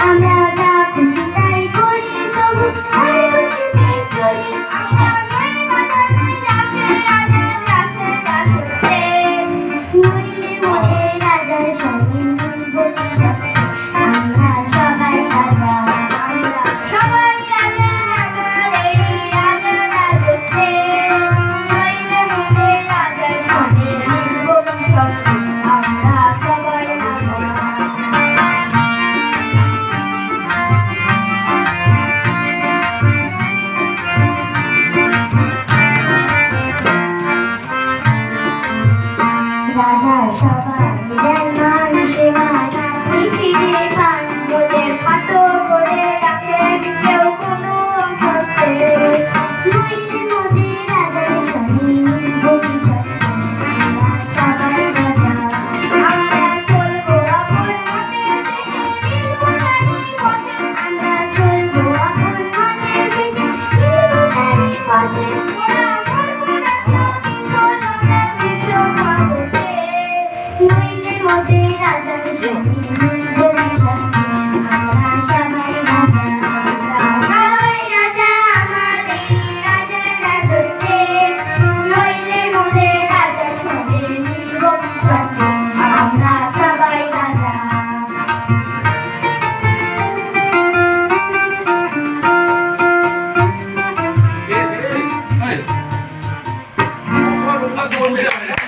আমরা যা খুশি তাই করি তবু খুশিতে চলি নইলে মোদের রাজার সঙ্গে ভবিষ্যৎ আমরা সবাই রাজা আমরা সবাই রাজা আমাদেরই রাজা রাজত্বে নইলে মোদের রাজার সঙ্গে ভবিষ্যৎ আমরা সবাই রাজা রাজা সবাই দেন মান সেবায় ফিরে পান ওদের খাটো করে রাখেন কেউ কোনো শর্তে নইলে মোদের রাজার সঙ্গে ভবিষ্যৎ আমরা সবাই রাজা আমরা চলবো আপন মতে শেষে মিলবো তারই পথে আমরা চলবো আপন মতে শেষে মিলবো তারই পথে ওরা করবো রাজা বিন্দোলনের বিশ্বভারতে নইলে মোদের রাজার সঙ্গে ভবিষ্যৎ আমরা সবাই রাজা আমরা সবাই রাজা আমাদেরই রাজা রাজত্বে নইলে মোদের রাজার সঙ্গে ভবিষ্যৎ আমরা সবাই রাজা Hey.